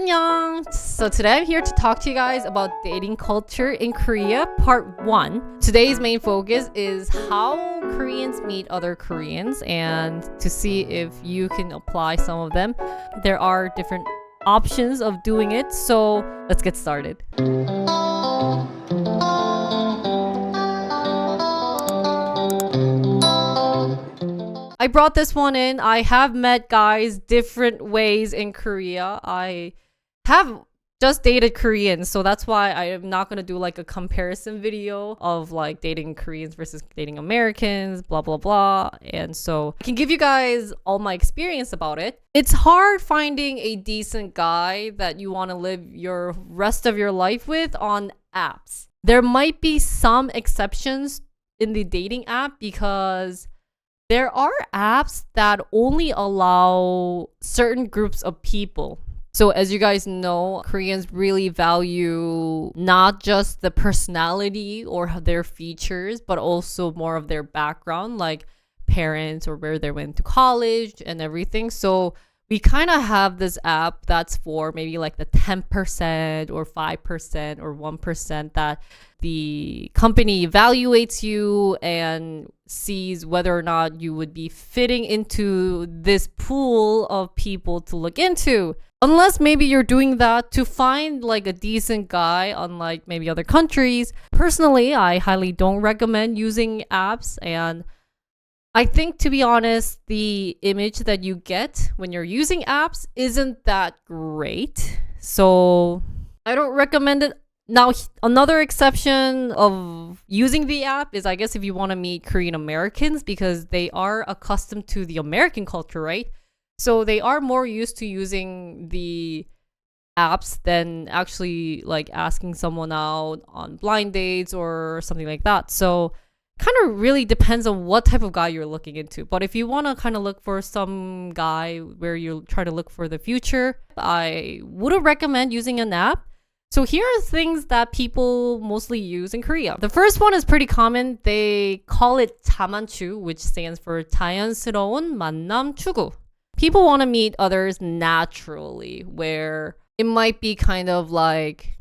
Annyeong! So today I'm here to talk to you guys about dating culture in Korea, part 1. Today's main focus is how Koreans meet other Koreans and to see if you can apply some of them. There are different options of doing it, so let's get started. I brought this one in. I have met guys different ways in Korea. I have just dated Koreans, so that's why I am not going to do like a comparison video of like dating Koreans versus dating Americans, blah blah blah. And so I can give you guys all my experience about it. It's hard finding a decent guy that you want to live your rest of your life with on apps. There might be some exceptions in the dating app because there are apps that only allow certain groups of people. So as you guys know, Koreans really value not just the personality or their features, but also more of their background, like parents or where they went to college and everything. So we kind of have this app that's for maybe like the 10% or 5% or 1% that the company evaluates you and sees whether or not you would be fitting into this pool of people to look into. Unless maybe you're doing that to find like a decent guy, unlike maybe other countries. Personally, I highly don't recommend using apps, and I think, to be honest, the image that you get when you're using apps isn't that great. So I don't recommend it. Now, another exception of using the app is, I guess, if you want to meet Korean Americans, because they are accustomed to the American culture, right? So they are more used to using the apps than actually like asking someone out on blind dates or something like that. So kind of really depends on what type of guy you're looking into. But if you want to kind of look for some guy where you're trying to look for the future, I wouldn't recommend using an app. So here are things that people mostly use in Korea. The first one is pretty common. They call it 자만추, which stands for 자연스러운 만남 추구. People want to meet others naturally, where it might be kind of like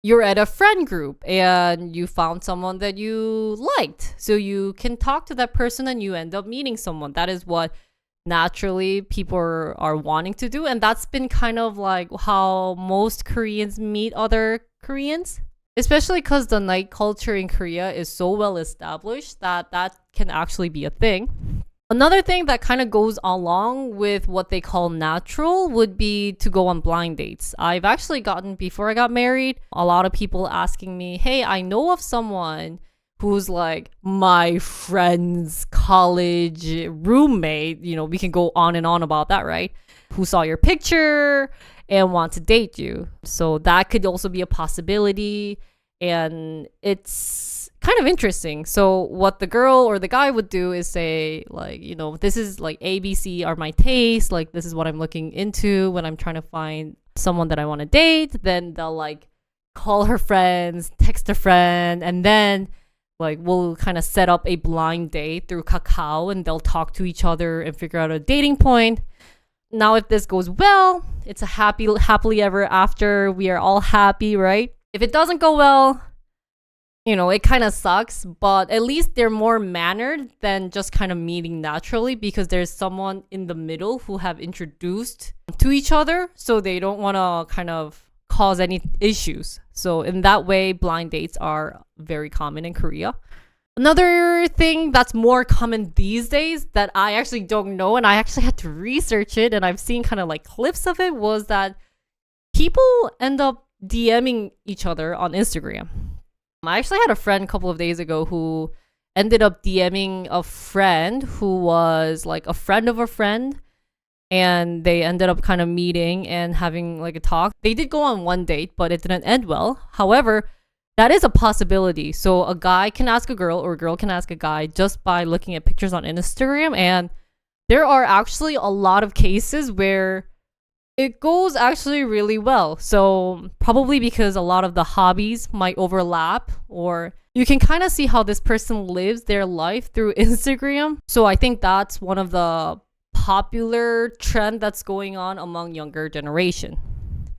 you're at a friend group and you found someone that you liked. So you can talk to that person and you end up meeting someone. That is what naturally people are wanting to do. And that's been kind of like how most Koreans meet other Koreans. Especially because the night culture in Korea is so well established that that can actually be a thing. Another thing that kind of goes along with what they call natural would be to go on blind dates. I've actually gotten, before I got married, a lot of people asking me, hey, I know of someone who's like my friend's college roommate. You know, we can go on and on about that, right? Who saw your picture and want to date you. So that could also be a possibility. And it's kind of interesting. So what the girl or the guy would do is say, like, you know, this is like ABC are my tastes. Like, this is what I'm looking into when I'm trying to find someone that I want to date. Then they'll like call her friends, text a friend, and then like we'll kind of set up a blind date through Kakao, and they'll talk to each other and figure out a dating point. Now, if this goes well, it's a happily ever after. We are all happy, right? If it doesn't go well, you know, it kind of sucks, but at least they're more mannered than just kind of meeting naturally, because there's someone in the middle who have introduced to each other, so they don't want to kind of cause any issues. So in that way, blind dates are very common in Korea. Another thing that's more common these days that I actually don't know, and I actually had to research it, and I've seen kind of like clips of it, was that people end up DMing each other on Instagram. I actually had a friend a couple of days ago who ended up DMing a friend who was like a friend of a friend, and they ended up kind of meeting and having like a talk. They did go on one date, but it didn't end well. However, that is a possibility. So a guy can ask a girl or a girl can ask a guy just by looking at pictures on Instagram, and there are actually a lot of cases where it goes actually really well. So probably because a lot of the hobbies might overlap, or you can kind of see how this person lives their life through Instagram. So I think that's one of the popular trend that's going on among younger generation.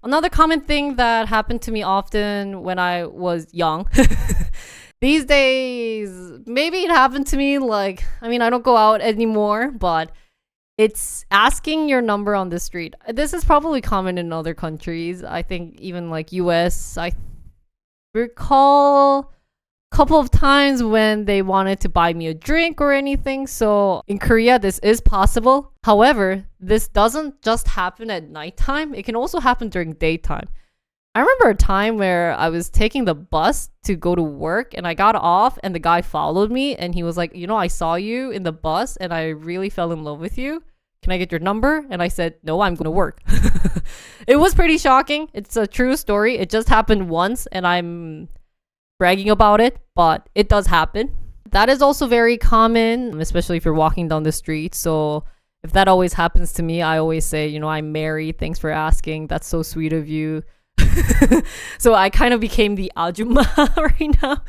Another common thing that happened to me often when I was young. These days, maybe it happened to me like, I mean, I don't go out anymore, but it's asking your number on the street. This is probably common in other countries. I think even like US, I recall couple of times when they wanted to buy me a drink or anything. So in Korea, this is possible. However, this doesn't just happen at nighttime. It can also happen during daytime. I remember a time where I was taking the bus to go to work and I got off and the guy followed me and he was like, you know, I saw you in the bus and I really fell in love with you. Can I get your number? And I said, no, I'm going to work. It was pretty shocking. It's a true story. It just happened once and I'm bragging about it, but it does happen. That is also very common, especially if you're walking down the street. So if that always happens to me, I always say, you know, I'm married. Thanks for asking. That's so sweet of you. So I kind of became the ajumma right now.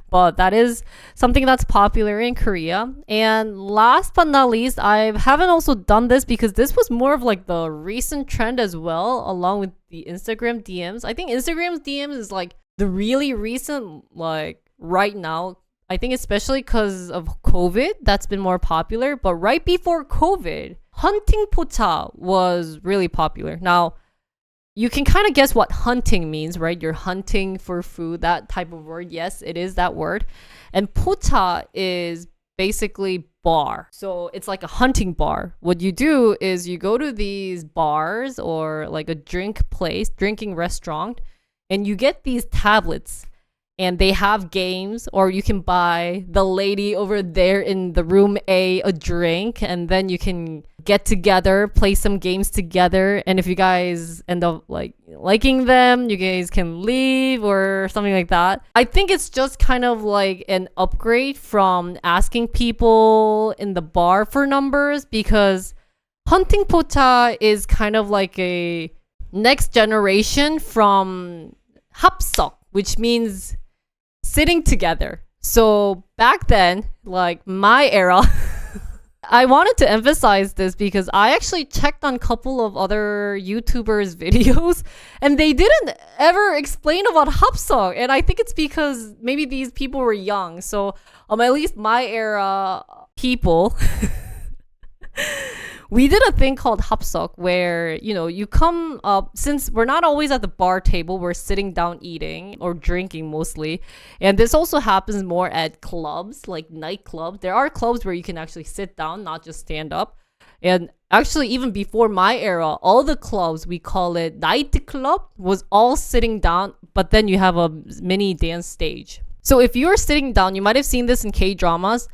But that is something that's popular in Korea. And last but not least, I haven't also done this because this was more of like the recent trend as well, along with the Instagram DMs. I think Instagram's DMs is like the really recent, like right now, I think especially because of COVID, that's been more popular. But right before COVID, hunting pocha was really popular. Now, you can kind of guess what hunting means, right? You're hunting for food, that type of word. Yes, it is that word. And pocha is basically bar. So it's like a hunting bar. What you do is you go to these bars or like a drinking restaurant, and you get these tablets and they have games, or you can buy the lady over there in the room a drink, and then you can get together, play some games together. And if you guys end up like liking them, you guys can leave or something like that. I think it's just kind of like an upgrade from asking people in the bar for numbers, because hunting pocha is kind of like a next generation from 합석, which means sitting together. So back then, like my era, I wanted to emphasize this because I actually checked on a couple of other YouTubers' videos and they didn't ever explain about 합석. And I think it's because maybe these people were young. So at least my era people, we did a thing called 합석 where, you know, you come up, since we're not always at the bar table, we're sitting down eating or drinking mostly. And this also happens more at clubs, like nightclubs. There are clubs where you can actually sit down, not just stand up. And actually, even before my era, all the clubs, we call it nightclub, was all sitting down, but then you have a mini dance stage. So if you're sitting down, you might have seen this in K-dramas.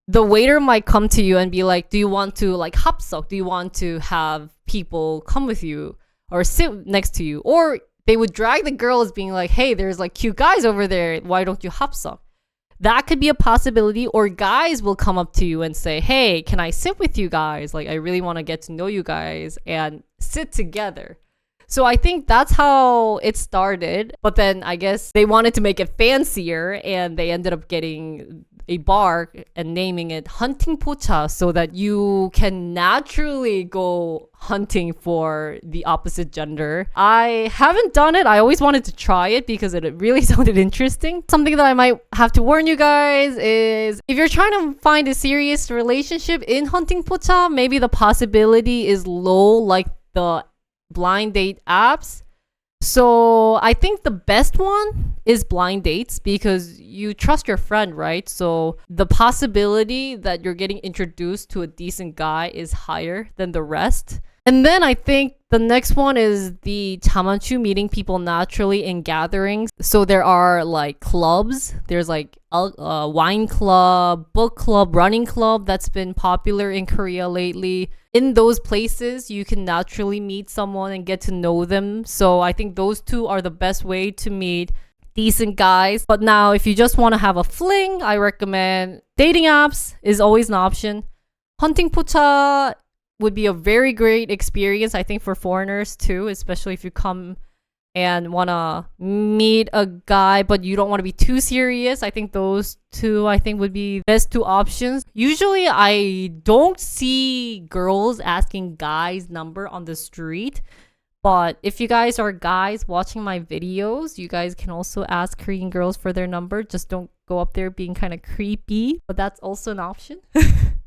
The waiter might come to you and be like, do you want to like 합석? Do you want to have people come with you or sit next to you? Or they would drag the girls being like, hey, there's like cute guys over there. Why don't you 합석? That could be a possibility. Or guys will come up to you and say, hey, can I sit with you guys? Like, I really want to get to know you guys and sit together. So I think that's how it started. But then I guess they wanted to make it fancier and they ended up getting a bar and naming it hunting pocha so that you can naturally go hunting for the opposite gender. I haven't done it. I always wanted to try it because it really sounded interesting. Something that I might have to warn you guys is if you're trying to find a serious relationship in hunting pocha, maybe the possibility is low, like the blind date apps. So I think the best one is blind dates because you trust your friend, right? So the possibility that you're getting introduced to a decent guy is higher than the rest. And then I think the next one is the 자만추, meeting people naturally in gatherings. So there are like clubs. There's like a wine club, book club, running club that's been popular in Korea lately. In those places, you can naturally meet someone and get to know them. So I think those two are the best way to meet decent guys. But now, if you just want to have a fling, I recommend dating apps is always an option. Hunting pocha would be a very great experience, I think, for foreigners too, especially if you come and want to meet a guy but you don't want to be too serious. I think those two would be best two options. Usually I don't see girls asking guys number on the street, But if you guys are guys watching my videos, you guys can also ask Korean girls for their number. Just don't go up there being kind of creepy, but that's also an option.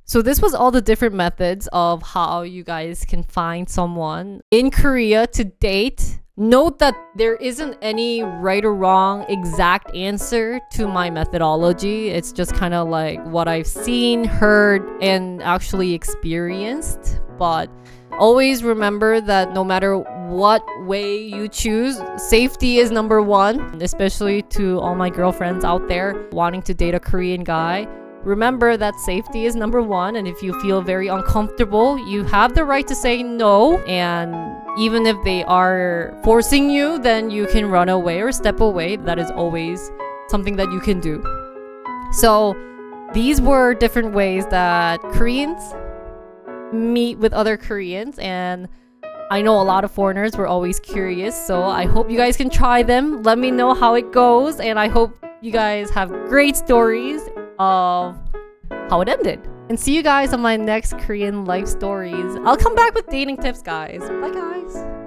So this was all the different methods of how you guys can find someone in Korea to date. Note that there isn't any right or wrong exact answer to my methodology. It's just kind of like what I've seen, heard, and actually experienced. But always remember that no matter what way you choose, safety is number one, especially to all my girlfriends out there wanting to date a Korean guy. Remember that safety is number one, and if you feel very uncomfortable, you have the right to say no. And even if they are forcing you, then you can run away or step away. That is always something that you can do. So these were different ways that Koreans meet with other Koreans, and I know a lot of foreigners were always curious, so I hope you guys can try them. Let me know how it goes, and I hope you guys have great stories of how it ended. And see you guys on my next Korean life stories. I'll come back with dating tips, guys. Bye, guys.